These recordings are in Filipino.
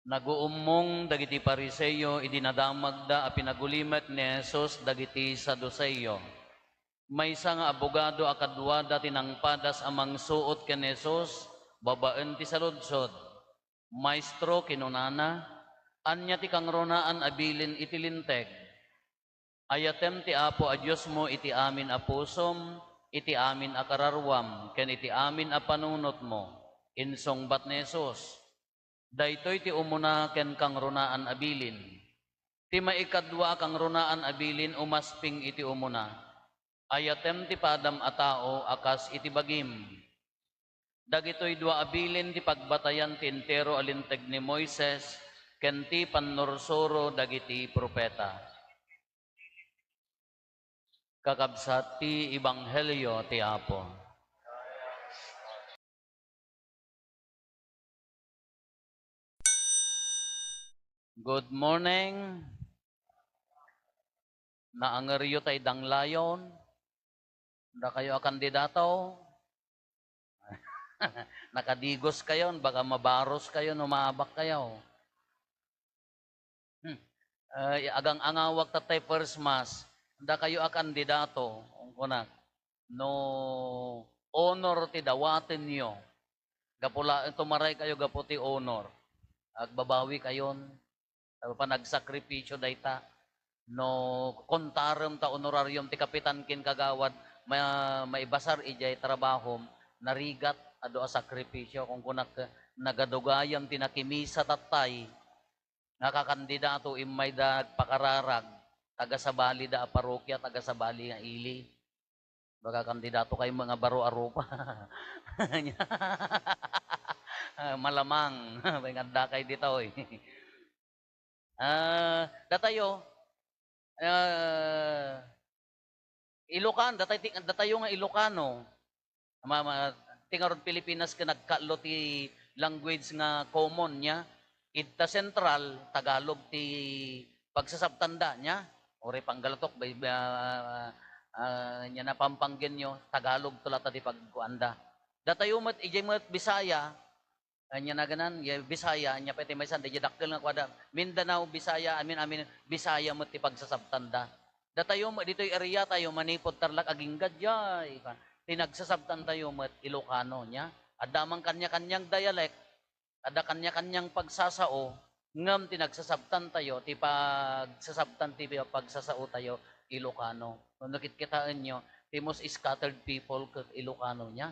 Naguumong dagiti Pariseyo idinadamagda a pinagulimet ni Jesus dagiti Saduseyo. Maysa nga abogado akadwada tinangpadas amang suot ken Jesus babaen ti saludsod. Maestro kinunana, anya ti kangronaan abilin iti linteg. Ayatem ti Apo a Dios mo iti amin a pusom, iti amin a kararwam, ken iti amin a panunot mo. Insongbat ni Jesus. Daytoy ti umuna ken kang runaan abilin. Ti maikadwa kang runaan abilin umasping iti umuna. Ayatem ti padam a tao akas iti bagim. Dagitoy dua abilin ti pagbatayan ti entero alinteg ni Moises ken ti pannursuro dagiti propeta. Kakabsat ti Ebanghelyo ti Apo. Good morning. Naangaryo tay danglayon. Da kayo a kandidato. Nakadigos kayo, baka mabaros kayo, numabak kayo. Agang angawag tatay first mass, da kayo a kandidato. Kunak, no honor ti dawatin nyo. Gapula, tumaray kayo gaputi honor. Agbabawi kayon. Pa nagsakripisyo dayta. No kontarum ta honorarium ti kapitan kin kagawad maibasar ijay trabahom narigat ado a sakripisyo kung kunak nagadugayam ti nakimisa tatay nakakandidato imay da pakararag taga sabali da a parokya taga sabali nga ili baga kandidato kay mga baro arupa malamang may nganda kay dito datayo Ilocan, datayo nga Ilocano. Tingarod Pilipinas ka nagkalo ti language nga common niya. Ita Central, Tagalog ti pagsasabtanda niya. Ore Panggalatok, niya na pampanggen nyo, Tagalog tulata ti pagkuanda. Datayo mat, ijay mat Bisaya, anya na ganan, Bisaya, anya pati may sanda, dakkel nga kwada, Mindanao, Bisaya, amin, Bisaya mo ti pagsasabtanda. Datayo mo, dito'y area tayo, manipod tarlak, aging gadyay, tinagsasabtan tayo mo, Ilocano niya, adamang kanya-kanyang dialect, ada kanya-kanyang pagsasao, ngam tinagsasabtan tayo, ti pagsasabtan ti pagsasao tayo, Ilocano. Kung nakitkitaan nyo, ti most scattered people, Ilocano niya.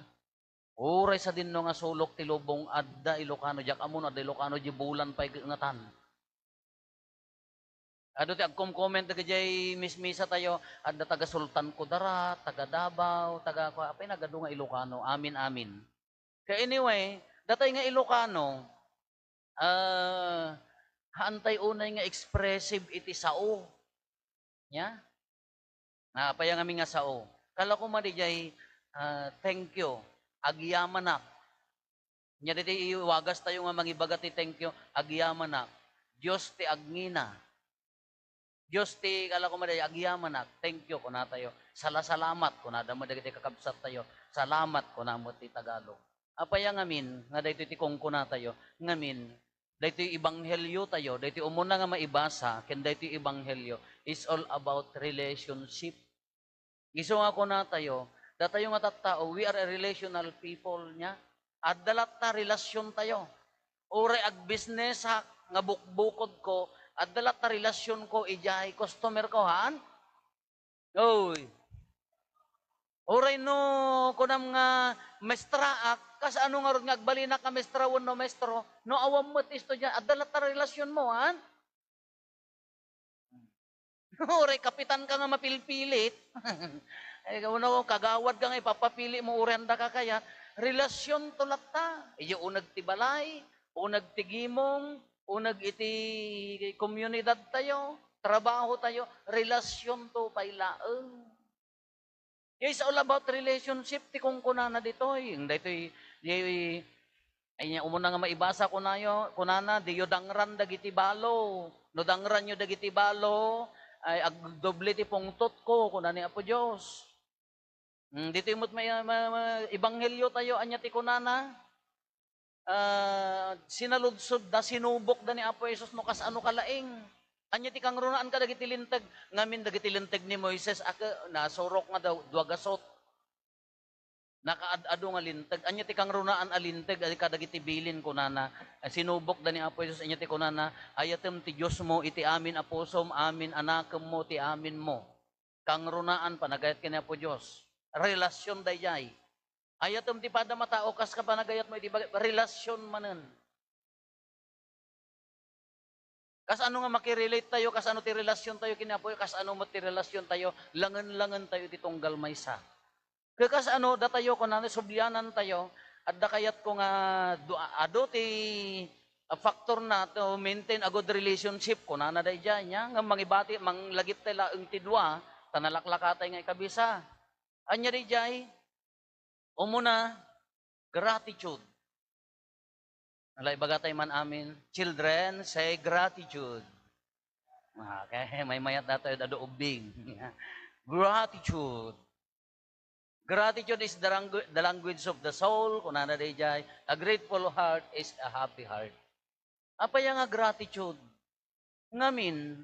Uray sa din nga sulok ti lubong adda Ilocano jak amon adda Ilocano di bulan pa ingatan. Ado ti agkom-comment dagiti mismisa tayo adda taga Sultan Kudarat, taga Davao, taga apay nagadu nga Ilocano. Amin amin. Kaya anyway, datay nga Ilocano hantay unay nga expressive iti sao. Nya? Napaya nga mi nga sao. Kala ko madijay thank you. Agyamanak. Nya diti iwagas tayo nga mangibaga ti thank you, agyamanak. Dios ti agngina. Dios ti kala ko maday agyamanak. Thank you kuna tayo. Salamat kuna da mo dagiti kakabsat tayo. Salamat kuna mo ti Tagalog. Apaya ngamin nga daytoy ti kungkuna tayo. Ngamin daytoy ebanghelyo tayo, daytoy umuna nga maibasa ken daytoy ebanghelyo is all about relationship. Giso nga kuna tayo, datayo nga tattao, we are a relational people nya. At dalat ta relasyon tayo. Ure ag business ha, nga bukbukod ko, at dalat ta relasyon ko, ijay customer ko, haan? Oy. Ure no, kunam nga mestraak, kas ano nga ron nga agbalina ka mestrawan no mestro, no awam mo't isto dyan, at dalat ta relasyon mo, haan? Ure, kapitan ka nga mapilpilit. Ay, no, kagawad ka nga, ipapapili mo, urenda ka kaya, relasyon tulat ta. Iyo unag ti balay, unag ti gimong, unag iti komunidad tayo, trabaho tayo, relasyon to pailaeng. It's all about relationship ti kung kunana dito. Yung dito ay umuna nga maibasa ko nayo, kunana diyo dangran dagiti balo. No dangran yo dagiti balo, ay agdoble ti pungtot ko kunani Apo Dios. Dito imot may ebanghelyo tayo anya ti kunana. sinaludsod da, sinubok da ni Apo Jesus no kas ano kalaing. Anya ti kang runaan ka dagiti lintag, ngamin dagiti lintag ni Moises aka nasurok nga daw duagasot. Nakaad-ado nga lintag, anya ti kang runaan alintag ali kadagiti bilin kunana. Sinubok da ni Apo Jesus anya ti kunana, ayatem ti Dios mo iti amin aposom, amin anakem mo ti amin mo. Kang runaan panagayat kini Apo Dios. Relasyon dayay. Ayatem ti pada matao kas ka panagayat mo iti relasyon manen. Kas ano nga makirelate tayo, kas ano ti relasyon tayo kinapoy, kas ano mo ti relasyon tayo, langan-langan tayo ti tunggal maysa. Kas ano, da tayo ko na subyanan tayo, at da kayat ko nga, ado ti factor na to maintain a good relationship ko na day dyan, ya, nga mangibati, manglagip tayo ang tidwa, tanalaklakatay nga ikabisa. Anya day dyan, umuna, gratitude. Alay bagatay man amin, children, say gratitude. Okay, may mayat na tayo dado ubing. Gratitude. Gratitude is the language of the soul. Kunana day jay, a grateful heart is a happy heart. Apa yang nga gratitude? Ngamin,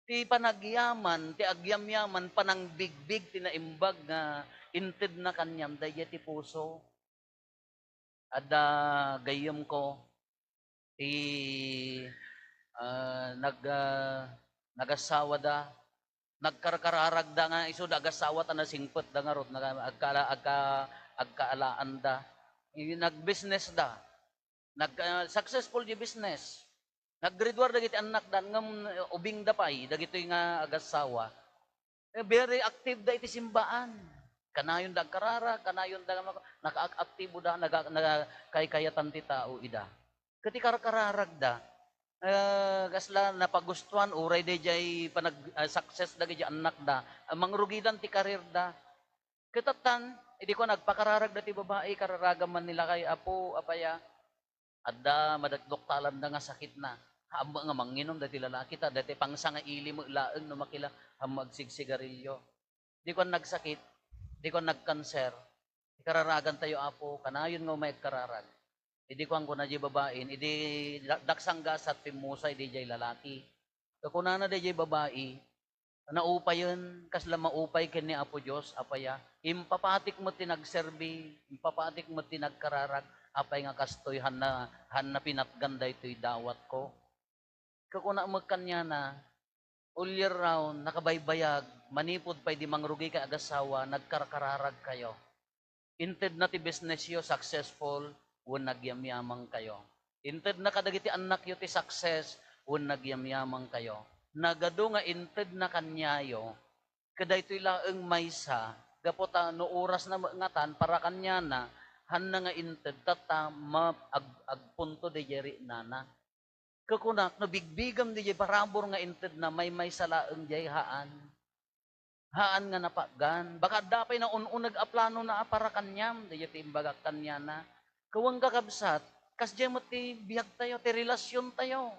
ti panagyaman, ti agyamyaman, panang bigbig, ti naimbag nga inted na kanyam, daya ti puso. Ada gayam ko, nagasawa da, nagkarkararag da nga iso da agasawa ta na singpet da nga rod, agkaalaan da. Nag-business da, successful di business. Nag-graduate dagiti anak da, ngam ubing da pay, dagito nga agasawa. Very active da iti simbaan. Kanayon da karara, kanayon da naka-aktibo da, kay-kayatan ti tao ida. Kati kararag da, kasla napagustuhan, uray de jay success da gaya anak da, mangrugidan ti karir da. Katatan, hindi ko nagpakararag da ti babae, kararagaman nila kay apo, apaya, adda madagdoktalan da nga sakit na. Hamba nga manginom dati lalaki ta, dati pangsa nga ili mo laeng no makila magsigsigarilyo. Di ko nagsakit, di ko nagkanser, kararagan tayo apo, kanayon nga may kararag. Idi ko ang kuna di babain, idi daksangga sa pimusay di jay lalaki. Kakunana di jay babae, naupay yun, kasla maupay ken ni Apo Diyos, apaya, impapatik mo tinagserbi, impapatik mo tinagkararag, apay nga kastoy, han na pinatganda ito'y dawat ko. Kakuna mo kanya na, all year round, nakabaybayag, manipod pa'y di mangrugi ka agasawa, nagkarkararag kayo. Inted na ti business yo, successful, wen nagyamyamang kayo. Inted na kadagiti anak yo ti success, wen nagyamyamang kayo. Nagado nga inted na kanyayo, kada ito'y laeng maysa, gapota no oras na ngatan, para kanya na, han na nga inted, tata agpunto de jeri nana. Kakunak, no bigbigam de jeri, parabor nga inted na may maysa laeng jay haan. Haan nga napagan. Baka dapay na ununag aplano na para kanyam, de jeri imbagak kanya na. Kawang kakabsat, kasdya mo ti biyag tayo, ti relasyon tayo.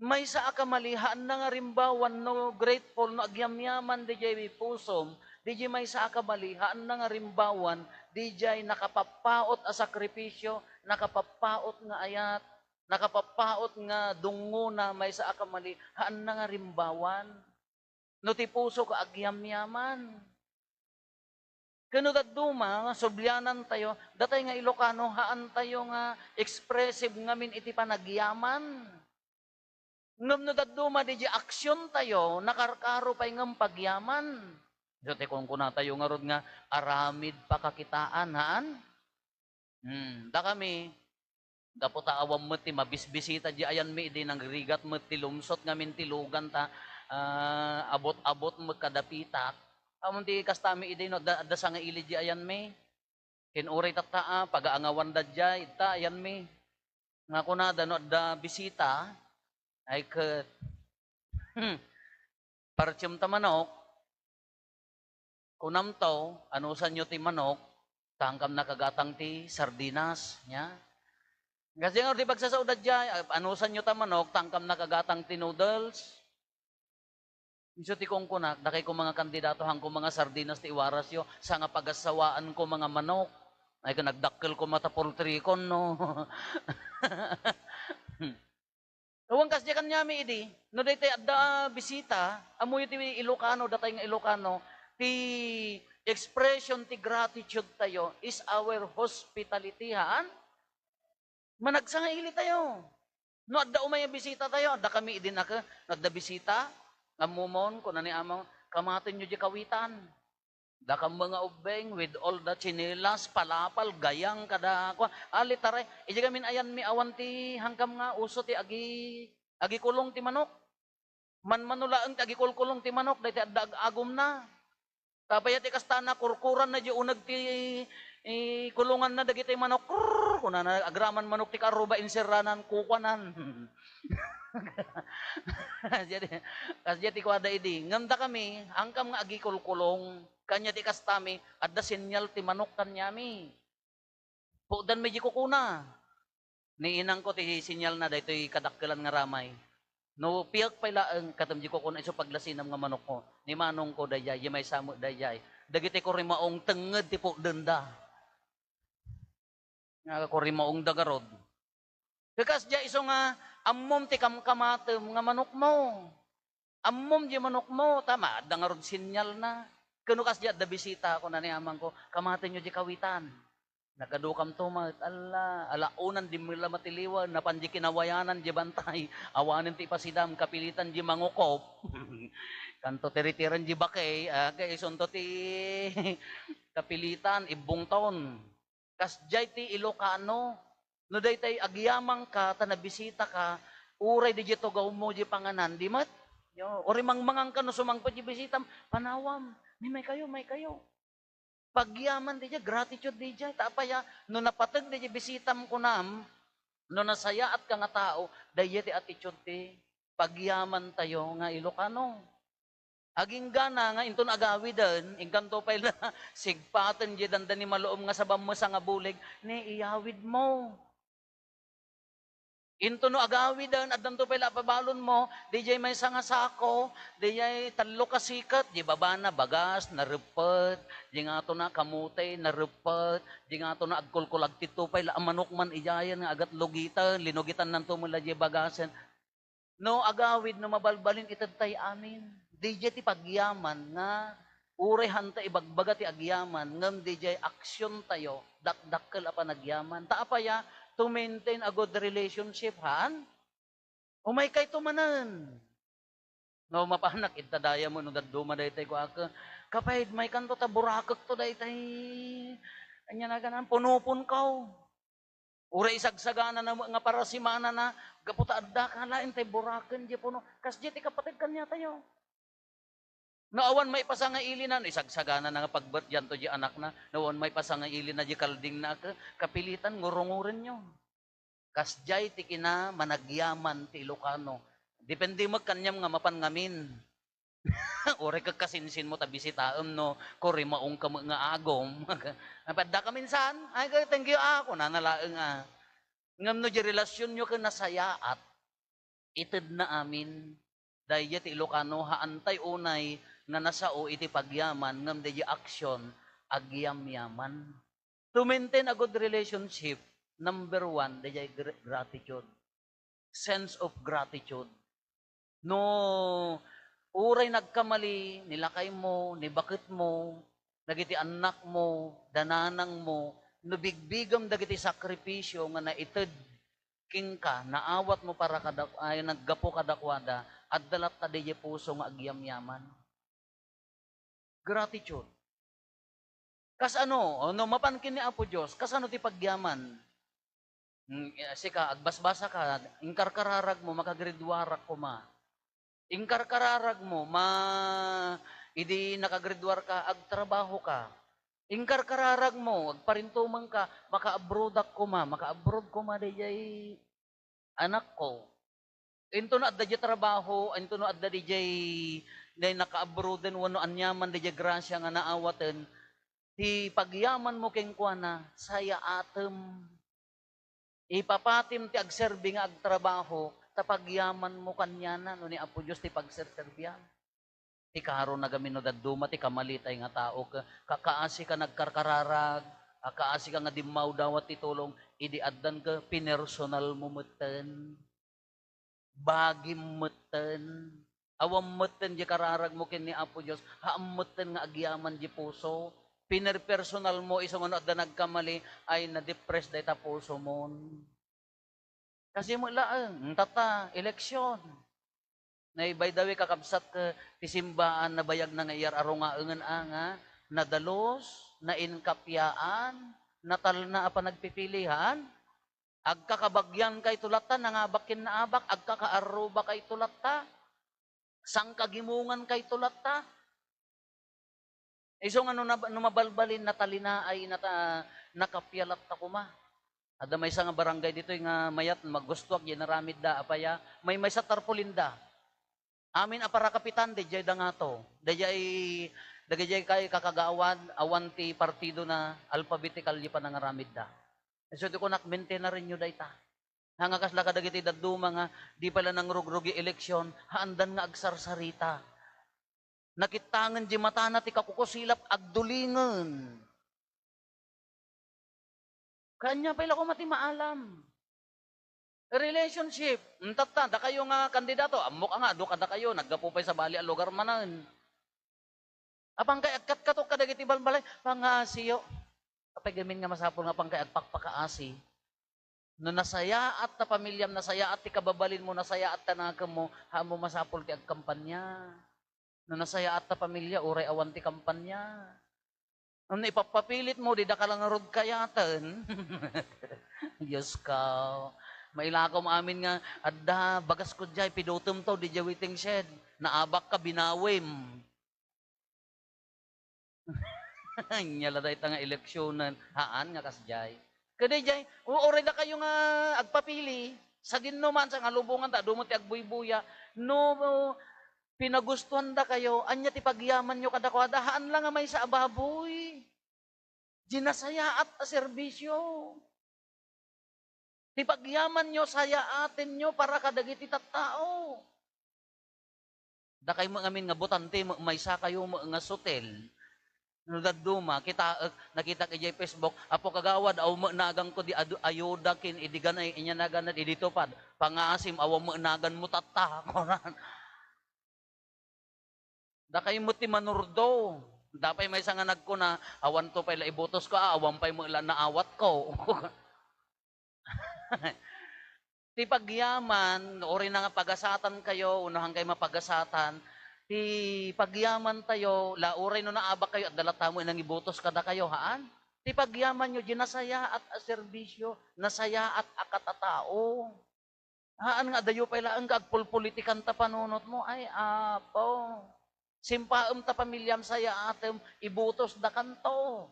May sa akamalihaan na nga rimbawan no grateful no agyamyaman di jay pusom, di jay may sa akamalihaan na nga rimbawan, di jay nakapapaot a sakripisyo, nakapapaot nga ayat, nakapapaot nga dungo na may sa akamalihaan na nga rimbawan. No ti puso ka agyamyaman. Kano daduma, nga subyanan tayo, datay nga Ilocano, haan tayo nga expressive ngamin iti panagyaman. Ngam no daduma, di aksyon tayo, nakarkaro pa'y ngam pagyaman. Dito kung kuna tayo nga rod nga, aramid pakakitaan, haan? Da kami, daputa awam mo ti mabisbisita, di ayan mi, di nang rigat mo ti lumsot ngamin ti lugan ta, abot-abot mo kadapitak, amon ti kastami iday no da sa nga ilid ayan me. Kinuray tataa pagaangawan da jay ta ayan me. Nga kunada no da bisita ay ket parchim ta manok. Kunam to anusan nyo ti manok tangkam nakagatang ti sardinas nya. Kasi nga di pagsasaudad jay anusan nyo ta manok tangkam nakagatang ti noodles. Iso ti kong kunak, dakay ko mga kandidato hang ko mga sardinas ti iwaras yo, sa nga pagasawaan ko mga manok. Ay ka nagdakkel ko mata poultry kon no. Huwag kas di kanyami idi, no day tayo adda bisita, amoy ti Ilocano, datay nga Ilocano, ti expression ti gratitude tayo is our hospitality, haan? Managsangili tayo. No, adda umay bisita tayo, adda kami idin naka, adda bisita, amumon, kung nani amang, kamatin nyo di kawitan. Da kang mga ubeng with all the chinelas, palapal, gayang, kada, ali taray, iji gamin ayan mi awan ti hangkam nga, uso ti agi kulong ti manok. Manulaang ti agi kulong ti manok, dahi ti adda agum na. Tapaya ti kastana, kurkuran na di unag ti kulungan na dagiti manok, kung na agraman manok ti karuba inseranan, kukwanan. Kasi ti kwada idi, ngamda kami, hangkam nga agi kulkulong, kanya ti kastami, adda sinyal ti manok kanyami. Pudan medyo kukuna. Ni inang ko ti sinyal na daytoy kadakkelan nga ramay. No piyak pa ilaang katam di ko kuna iso paglasinam nga manok ko. Ni manong ko dayay, may samu dayay. Dagiti ko rimaong tenged ti denda. Nga ko rimaong dagarod. Kakas dia iso nga ammom ti kamkamatem nga manok mo. Ammom di manok mo, tama, adda nga rod sinyal na. Kano kas dia da bisita ko na ni amang ko, kamaten nyo di kawitan. Nagadukam tumat, alaunan di mila matiliwan, napanji kinawayanan di bantay, awanin ti pasidam, kapilitan di mangukop. Kanto tiritiran di bakay, kay isunto ti kapilitan, ibong taon. Kas jay ti Ilocano, no day tay agyamang ka, tanabisita ka, uray di jito gaw mo di panganan, di mat? Ori mangmangang ka no sumangpot di bisitam, panawam, may kayo, may kayo. Pagyaman di jay, gratitude di jay, tapaya, no napatag di jay bisitam ko nam, no nasaya at ka nga tao, dahi ti attitude ti, pagyaman tayo nga Ilocano. Aging gana nga, inton agawi den, ingkam to pa ila, sigpatan di danda ni maloom nga sabam mo sa nga bulig, ni iyawid mo. Into no agawi dan at danto pala pabalon mo, DJ may sanga sako, DJ talo ka sikat, di baba na bagas, narupad, di nga to na kamutay, narupad, di nga to na agkulkulag tito pala amanok man ijayan nga agat lugitan, linugitan nanto mula di bagasan. No agawid no mabalbalin itadtay amin. DJ ti pagyaman nga uray hanta ibagbaga ti agyaman ngam DJ aksyon tayo dakdakkel apa nagyaman. Taapaya to maintain a good relationship, han? Umay kay tumanan. No, mapahanak, itadaya mo, no, daduma day tayo ko ako, kapahid, may kanto ta, burakak to day tayo, anya na ganan, punupun kaw. Ura isagsagana na nga para simana na, gaputa adda ka, lain tayo, burakan, di puno, kas di kapatid kanya tayo. Naawan may pasanga ili na, isagsagana na nga pagbert yan to di anak na, naawan may pasanga ili na di kalding na kapilitan, ngurungurin nyo. Kasjay ti kina managyaman ti Ilocano. Depende magkanyam nga mapangamin. Ore kakasinsin mo tabisitaem no, kuri maong ka nga agom. Napadda ka minsan, ay thank you ako, nanalaeng ngam no di relasyon nyo ka nasayaat, ited na amin, dahil ti Ilocano haantay unay, nga nasao iti pagyaman, ngam di action, agyam-yaman. To maintain a good relationship, number one, di gratitude. Sense of gratitude. No, uray nagkamali, nilakay mo, nibakit mo, nagiti anak mo, dananang mo, nubigbigam dagiti sakripisyo nga naited king ka, naawat mo para ay naggapo kadakwada, at dalat ta di puso nga agyam-yaman. Gratitude. Kas ano, mapankin ni Apo Diyos, kas ano ti pagyaman? Sika, agbasbasa ka, ingkarkararag mo, makagridwarak ko ma. Ingkarkararag mo, idi nakagridwar ka, agtrabaho ka. Ingkarkararag mo, agparintumang ka, maka-abroadak ko ma, maka-abroad ko ma, dijay anak ko. Into na adda di trabaho, into na adda dijay naka-abroaden, wano anyaman dijay grasya nga naawaten, ti pagyaman mo keng kuana, saya atem. Ipapatim ti agserbi nga agtrabaho, tapagyaman mo kanyana, no ni Apo Diyos ti pagserserbihan. Ti karo na gamin no daduma, ti kamalitay nga tao, kakaasi ka nagkarkararag, Akaasi ka nga dimaw dawat itulong, idiaddan ka, pinersonal mo meten. Bagim meten. Awam meten di kararag mo kin ni Apo Diyos, haam meten nga agyaman di puso. Pinerpersonal mo, isang ano da nagkamali, ay na-depress da ita puso mo. Kasi mo laang, tata, eleksyon. Na by the way, kakabsat ka, tisimbaan na bayag na ngayar aro nga engan anga, nadalos, na inkapyaan, natal na apa nagpipilihan, agkakabagyan kay tulata, nangabakin na abak, agkakaaruba kay tulata, sangkagimungan kay tulata. Iso nga no mabalbalin na talina ay nakapyalat ta kuma. Ada may nga barangay dito nga mayat maggustuak ginaramid da apaya, may sa tarpulinda. Amin apara kapitan de jay da nga to. Dagay kay kakagawan awanti partido na alphabetical di pa nangaramid da. So di ko nakmente na rin nyo da ita. Hangakas la kadagiti daduma nga di pala nang rugrugi eleksyon, haandan nga agsarsarita. Nakitangan di mata na ti kakukusilap agdulingan. Kanya pala ko mati maalam. Relationship. Tata, da kayo nga kandidato. Amok nga, do kada kayo. Nagkapupay sa bali ang lugar manan. Apang kay agkat kato kadagiti balbalay. Pangasiyo. Kapag gamin nga masapol nga pang kay agpakpakaasi. No nasaya at na pamilyam, nasaya at ti kababalin mo, nasaya at tanaka mo, hamo masapol ti agkampanya. No nasaya at na pamilya, uray awan ti kampanya. Ano ipapapilit mo, di da ka lang rod kayatan. Diyos ka. Mailakaw mo amin nga, adda, bagas ko dyan, pidutum to, di dya waiting shed. Naabak ka, binawim. Nyala da ita nga eleksyonan. Haan nga kasjay. Kada jay, uoray na kayo nga agpapili. Sa din no man, sa nga lubungan ta, dumot ti agbuy-buya. No, pinagustuhan da kayo, anya ti pagyaman nyo kada ko, haan lang nga may sa ababoy. Ginasaya at serbisyo. Ti pagyaman nyo, saya atin nyo para kadagiti tattao. Da kayo mga amin nga butante, may sa kayo mga sutel. Nudaduma, nakita kay Facebook, apo kagawad, aw nagang ko di ayuda kin, idigan ay inyanagan na dito pad, pangasim, aw nagan mo tata. Da kayo mo ti manurdo. Dapay may nga nagko na, awan to pala ibotos ko, awan pa'y mo ilan na awat ko. Ti pagyaman, ori na nga pagasatan kayo, unahan kayo mapagasatan, ti pagyaman tayo, lauray no naabak kayo at dalata mo inang ibotos kada kayo, haan? Ti pagyaman nyo, ginasaya at serbisyo, nasaya at akatatao. Haan nga, dayo pala ang agpulpolitikan ta panunot mo, ay apo. Simpaam ta pamilyam saya atem, ibutos da kanto.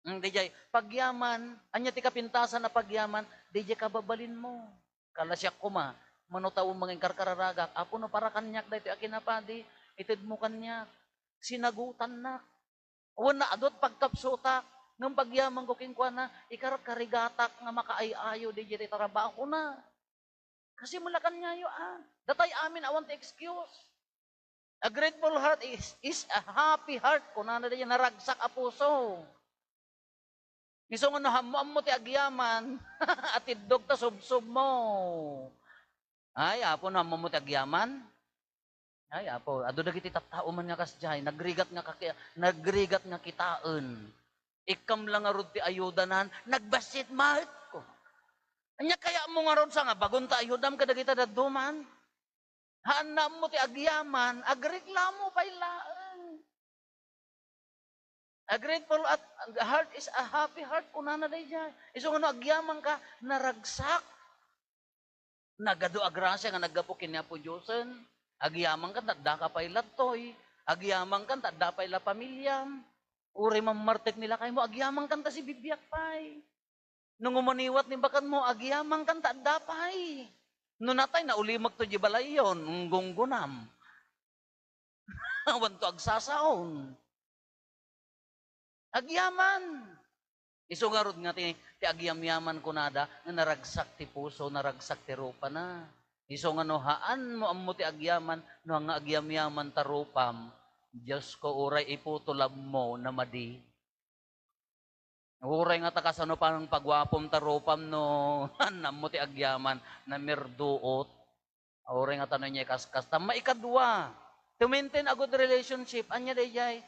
DJ, pagyaman, anya ti kapintasan na pagyaman, DJ kababalin mo. Kalasyak ko ma, manutaw mga karkararagak, apo no para kanyak dahito akinapadi, itid mo kanyak, sinagutan na. Uwan na adot pagkapsutak, ng pagyaman ko kinkwa na, ikarkarigatak nga makaayayo, DJ trabaho na. Kasi mula kanya yo datay amin awan ti excuse. A grateful heart is a happy heart. Kung na din naragsak a puso. Iso nga nahamuan mo ti agyaman at idog ta subsub mo. Ay, apo nahamuan mo ti agyaman. Ay, apo, ado dagiti tattao man nga kasjay, nagrigat nga kitaen. Ikam lang nga rod ti ayudanan, nagbasit mahit ko. Anya kaya mo nga rod sa nga, bagon ta ayudam kadagita daduman. Hanam mo ti agyaman, agreklamo pailaan. A grateful heart is a happy heart. Kunana day dyan. Iso nga no, agyaman ka, naragsak. Nagado agrasya nga nagapukin niya po Diyosen. Agyaman ka, tadda ka pa'y latoy. Agyaman ka, tadda pa'y la pamilyam. Uri mamartek nila kayo mo, agyaman ka, ta si bibiyak pa'y. Nung umaniwat ni bakan mo, agyaman ka, tadda pa'y. Nung natay, naulimag to di balay yun, gunggunam. Awan to agsasaon. Agyaman. Isugarod nga ti agyamyaman ko nada, nga naragsak ti puso, naragsak ti rupa na. Iso nga no, haan mo ammo ti agyaman, no nga agyamyaman ta rupam, Diyos ko uray iputulab mo na madi. Uray nga ta kasano pa ng pagwapom tarupam no namo ti agyaman na mirduot. Uray nga tanong niya kaskas. Tama ikadwa. To maintain a good relationship, anya dayjay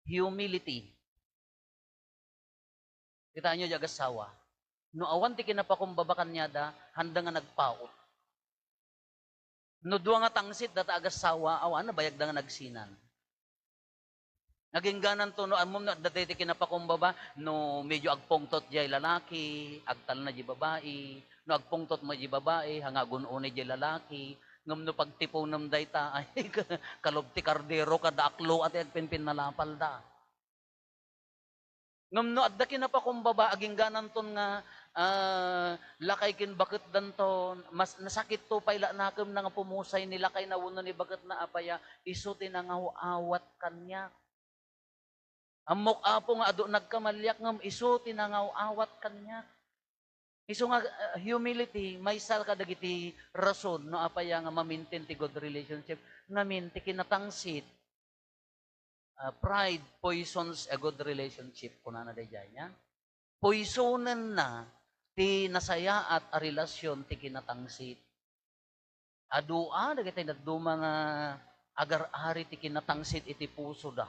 humility. Kita nyo di agasawa. No awan ti kinapakumbabakan niya da, handa nga nagpaot. No duwa nga tangsit data agasawa, awan na bayag da nga nagsinan. Naging ganan to, no amom na dati ti kinapakumbaba, no medyo agpungtot jay lalaki, agtal na di babae, no agpungtot mo di babae, hangagun une di lalaki, ngam no pagtipo nam dayta, ay kalobti kardero kada aklo at agpinpin na lapal da. Ngam no adda kinapakumbaba, aging ganan ton nga, lakay kin bakit danton, mas nasakit to payla nakam na nga pumusay ni lakay na wuno ni bakit na apaya, iso tinangawawat kanya. Amok apo nga ado nagkamalyak ngam iso tinangawawat kanya. Iso nga humility, may sal ka dagiti rason no apaya nga mamintin ti good relationship, ngamin ti kinatangsit. Pride poisons a good relationship kunana dayjay nya. Poisonan na ti nasaya at a relasyon ti kinatangsit. Adua dagiti naduma nga agar-ari ti kinatangsit iti puso da.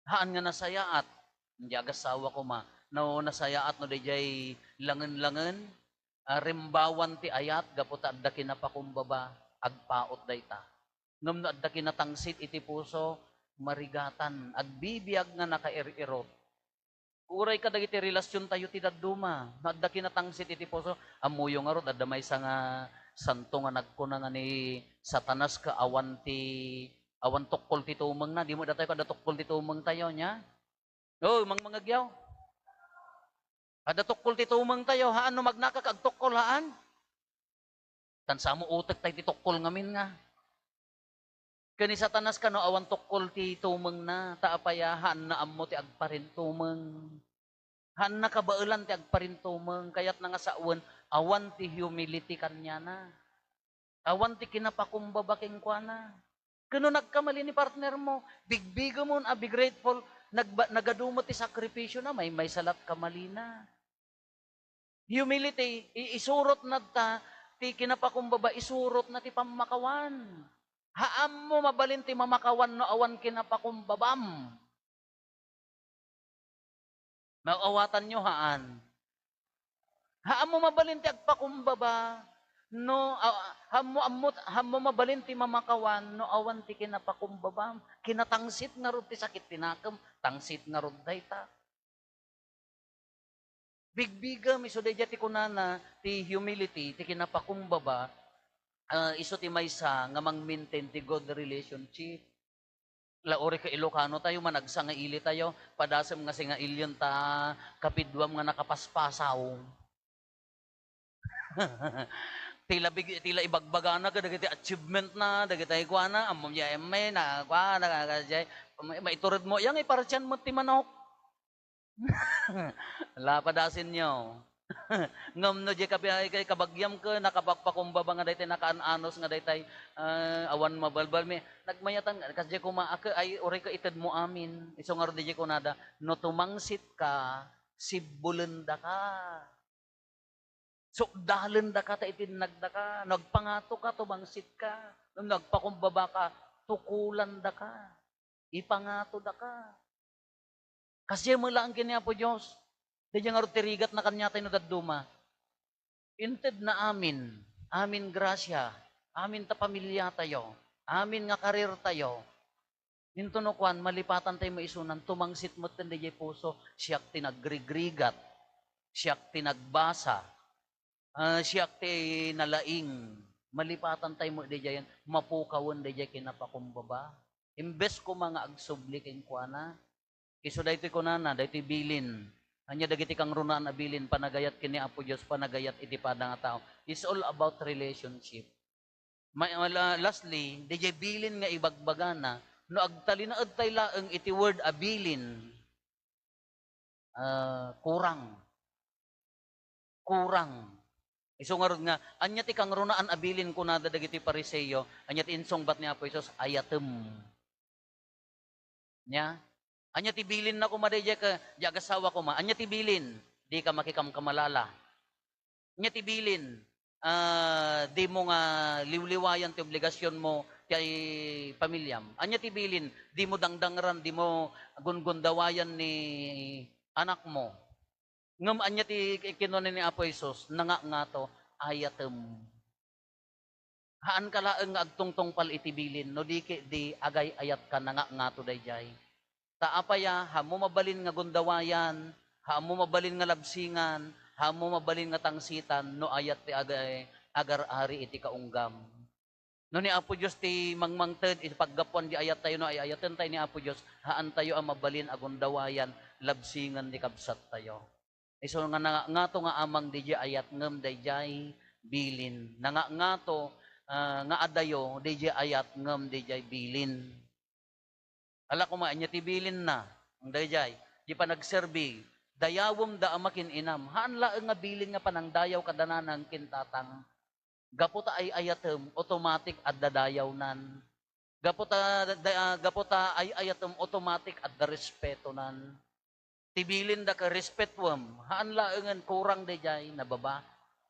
Haan nga nasayaat, hindi agasawa ko ma, no nasayaat no dayjay langen-langen, rimbawan ti ayat, gaputa adda kinapakumbaba, agpaot dayta. Ngam no adda kinatangsit iti puso, marigatan, agbibiyag nga nakair-irot. Uray ka dagiti relasyon tayo ti dadduma, no adda kinatangsit iti puso, amuyo nga rod, adda may nga santo nga nagkuna nga ni Satanas ka awan tukkol ti tumeng na, di mo datayo kada tukkol ti tumeng tayo nya. Oh, mangagyaw. Kada tukkol ti tumeng tayo, haan no magnaka kag tukkol haan. Tansa mo utek tay ti tukkol ngamin nga. Kani Satanas ka no awan tukkol ti tumeng na, taapaya haan na ammo ti agparin tumeng. Haan na kabailan ti agparin tumeng, kayat na nga sauen awan ti humility kanya na. Awan ti kinapakumbaba king kuana. Kano nagkamali ni partner mo, bigbigo mo na, be grateful, nagadumot ti sakripisyo na, may salat kamali na. Humility, isurot na ta, ti kinapakumbaba, isurot na ti pamakawan. Haam mo mabalin ti mamakawan no awan kinapakumbabam. Mawawatan nyo haan. Haam mo mabalin ti agpakumbaba, no hammo mabalin ti mamakawan no awan ti kinapakumbabam, kinatangsit nga rod ti sakit tinakam, tangsit nga rod dayta. Bigbigam iso dayjay ti kunana ti humility ti kinapakumbaba, iso ti maysa nga mang-maintain ti good relationship. Laori ka Ilocano tayo, managsa nga ili tayo, padasem nga singa ilyon ta kapidwam nga nakapaspasaw. tila ibagbaga na dagiti achievement na dagiti kuana amom ya emme na kuana kajay maiturod mo yang iparchan mo ti manok. La padasin nyo. Ngam no di kay kabagyam ko nakapagpakumbaba nga daytay nakaanos nga daytay awan mabalbal mi nagmayatan kasi kuma ako ay uri ka ited mo amin iso nga di ko nada no tumangsit ka sibulenda ka. So, dalan da ka, ta itinagda ka, nagpangato ka, tumangsit ka, nagpakumbaba ka, tukulan da ka, ipangato da ka. Kasi mo lang kanya po Diyos, di nga tirigat na kanya tayo daduma. Inted na amin grasya, amin ta pamilya tayo, amin nga karir tayo. Ninto no kwan, malipatan tayo maisunan, tumangsit mo tanda jay puso, siyak tinagrigrigat, siyak tinagbasa, siyak ti nalaing, malipatan tayo mo di yan, mapukawan di yan kinapakumbaba. Imbes ko mga agsubli king kuana, iso daytoy ko nana, daytoy bilin, anya dagiti kang runaan na bilin, panagayat kini Apo Diyos, panagayat iti pada nga tao. It's all about relationship. Lastly, di yan bilin nga ibagbaga na, no agtalinaad tayo laeng iti word abilin, kurang. Iso nga rod nga, anya ti kang runaan abilin ko na dagiti pariseyo, anya ti insong bat ni Apo Isos, ayatem. Nya, Anya tibilin na ko madayjay ka, di agasawa ko ma. Anya tibilin, di ka makikamkamalala. Anya tibilin, di mo nga liwliwayan ti obligasyon mo kay pamilyam. Anya tibilin, di mo dangdangran, di mo gungundawayan ni anak mo. Ngam anya ti kinunin ni Apo Isus, nga to, ayatem. Haan ka laeng nga agtungtong pal itibilin, no di agay ayat ka nga to dayjay. Taapaya, ha mo mabalin nga gundawayan, ha mo mabalin nga labsingan, ha mo mabalin nga tangsitan, no ayat ti agay, agar-ari iti kaunggam. No ni Apo Diyos ti mangmangted, iti paggapuan di ayat tayo, no ay ayatan tayo ni Apo Diyos, haan tayo ang mabalin agundawayan, labsingan di kabsat tayo. So nga to nga amang di ayat ngem dayjay bilin. Nga to nga adayo di ayat ngem di bilin. Ala ko nya ti bilin na. Ang dayjay di pa nagserbi. Dayawom da amakin inam. Haan laeng nga bilin nga panangdayaw kadananang kintatang. Gaputa ay ayatem automatic at dadayawnan. Gaputa ay ayatem automatic at da respeto nan. Tibilin da ka respetwam, haan laengan kurang dayjay na baba,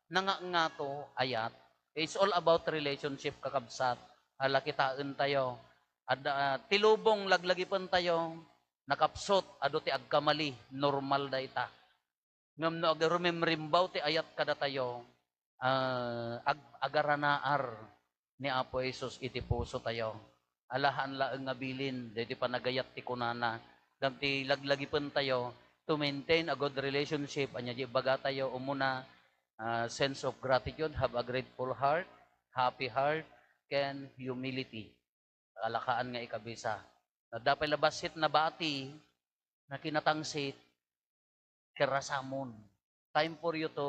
nga to ayat. It's all about relationship kakabsat. Hala kitaan tayo. Tilubong laglagipan tayo, nakapsot, ado ti agkamali, normal da ita. Ngam no rumimrimbaw ti ayat kada tayo, agaranaar ni Apo Jesus iti puso tayo. Alahan laeng nga bilin, dito pa nagayat ti kunana, damti laglagipan tayo to maintain a good relationship. Anya di baga tayo umuna sense of gratitude, have a grateful heart, happy heart, can humility. Alakaan nga ikabisa. Dapat labasit na bati na kinatangsit kirasamon. Time for you to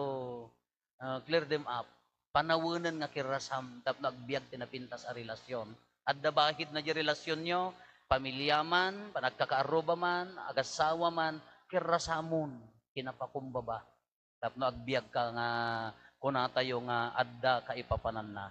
clear them up. Panawunan nga kirasam tap nagbiag tinapintas a relasyon. At dabahid na di relasyon nyo, pamilyaman, panagkakaaruba man, agasawa man, kirasamon, kinapakumbaba. Tapno agbiag ka nga kunatayo nga adda kaipapanan na.